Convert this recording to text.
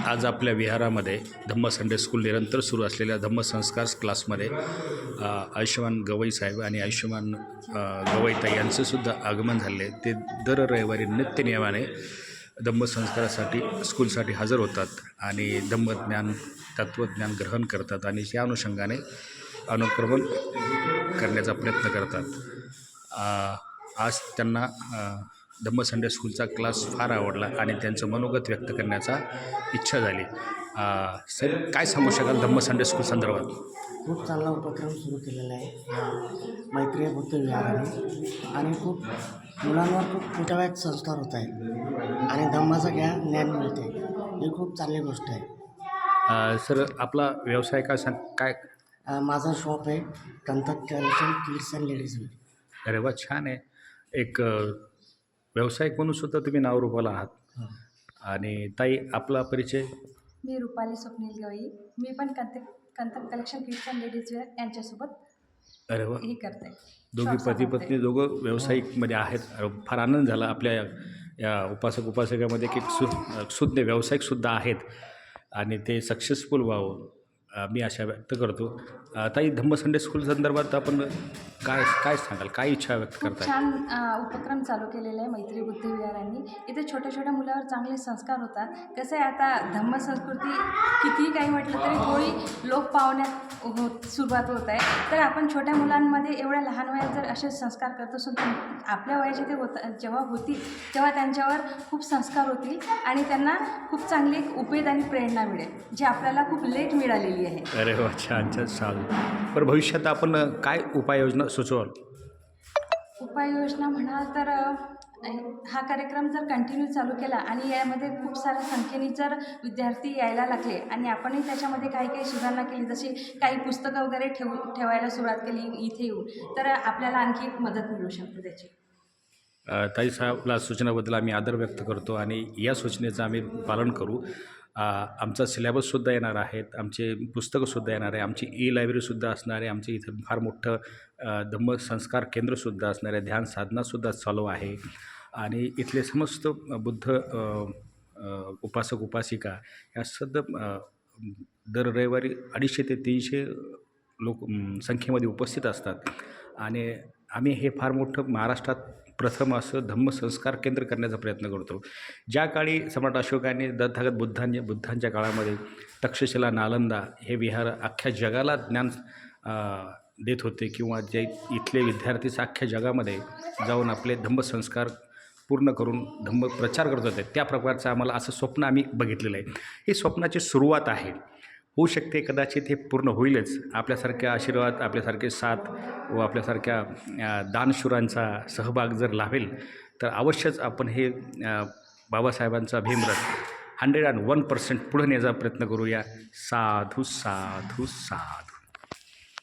आज आपल्या विहारामध्ये धम्म Sunday school निरंतर सुरू असलेल्या धम्मसंस्कार क्लासमध्ये आयुष्यमान गवई साहेब आणि आयुष्यमान गवईताई यांचंसुद्धा आगमन झाले. ते दर रविवारी नित्यनियमाने धम्मसंस्कारासाठी स्कूलसाठी हजर होतात आणि धम्मज्ञान तत्त्वज्ञान ग्रहण करतात आणि या अनुषंगाने अनुक्रमण करण्याचा प्रयत्न करतात. आज त्यांना धम्म संडे स्कूलचा क्लास फार आवडला आणि त्यांचं मनोगत व्यक्त करण्याचा इच्छा झाली. साहेब, काय सांगू शकाल धम्म संडे स्कूल संदर्भात? खूप चांगला उपक्रम सुरू केलेला आहे या मैत्रीय बुद्ध विहाराने आणि खूप मुलांवर खूप मोठ्या संस्कार होत आहेत आणि धम्माचं ज्ञान मिळते. ही खूप चांगली गोष्ट आहे. सर, आपला व्यवसाय काय? माझा शॉप आहे Kanthak collection kids and ladies wear. अरे वा, छान आहे. एक व्यावसायिक म्हणून सुद्धा तुम्ही नावरूपाला आहात. आणि ताई, आपला परिचय? मी रुपाली स्वप्नील गवई. मी पण Kanthak collection kids and ladies wear यांच्यासोबत अरे वा, हे करते. दोघी पती पत्नी दोघं व्यावसायिकमध्ये आहेत. फार आनंद झाला. आपल्या या उपासकामध्ये की सुज्ञ व्यावसायिकसुद्धा आहेत आणि ते सक्सेसफुल व्हावं मी आशा व्यक्त करतो. ताई, धम्म संडे स्कूल संदर्भात आपण काय सांगाल? काय इच्छा व्यक्त खूप करताय? छान उपक्रम चालू केलेला आहे मैत्री बुद्ध विहारांनी. इथे छोट्या छोट्या मुलावर चांगले संस्कार होतात. कसं आहे, आता धम्म संस्कृती कितीही काही म्हटलं तरी थोडी लोप पावण्यात सुरुवात होत आहे. तर आपण छोट्या मुलांमध्ये एवढ्या लहान वयात जर असे संस्कार करत असून आपल्या वयाचे ते जेव्हा होतील तेव्हा त्यांच्यावर खूप संस्कार होतील आणि त्यांना खूप चांगली एक उपेद आणि प्रेरणा मिळेल, जी आपल्याला खूप लेट मिळालेली आहे. अरे वा, छान छान. चालू. पण भविष्यात आपण काय उपाययोजना सुचवाल? उपाययोजना म्हणाल तर हा कार्यक्रम जर कंटिन्यू चालू केला आणि यामध्ये खूप साऱ्या संख्येने जर विद्यार्थी यायला लागले आणि आपणही त्याच्यामध्ये काही काही सुधारणा केली, जशी काही पुस्तकं वगैरे ठेवायला सुरुवात केली इथे येऊन, तर आपल्याला आणखी एक मदत मिळू शकते त्याची. ताई साहेबला सूचनेबद्दल आम्ही आदर व्यक्त करतो आणि या सूचनेचं आम्ही पालन करू. आमचा सिलेबससुद्धा येणार आहेत, आमचे पुस्तकंसुद्धा येणार आहे, आमची लायब्ररीसुद्धा असणार आहे, आमचे इथं फार मोठं धम्मसंस्कार केंद्रसुद्धा असणार आहे, ध्यान साधनासुद्धा चालू आहे आणि इथले समस्त बुद्ध उपासक उपासिका या सध्या दर रविवारी 250 ते 300 लोक संख्येमध्ये उपस्थित असतात आणि आम्ही हे फार मोठं महाराष्ट्रात प्रथम असं धम्मसंस्कार केंद्र करण्याचा प्रयत्न करतो. ज्या काळी सम्राट अशोकाने तथागत बुद्धांच्या काळामध्ये तक्षशिला, नालंदा हे विहार अख्ख्या जगाला ज्ञान देत होते किंवा जे इथले विद्यार्थी अख्ख्या जगामध्ये जाऊन आपले धम्मसंस्कार पूर्ण करून धम्म प्रचार करत होते, त्या प्रकारचं आम्हाला असं स्वप्न आम्ही बघितलेलं आहे. ही स्वप्नाची सुरुवात आहे. होऊ शकते, कदाचित हे पूर्ण होईलच. आपल्यासारख्या आशीर्वाद, आपल्यासारखे साथ व आपल्यासारख्या दानशूरांचा सहभाग जर लाभेल तर अवश्यच आपण हे बाबासाहेबांचा भीमरथ 101% पुढे नेण्याचा प्रयत्न करूया. साधू साधू साधू.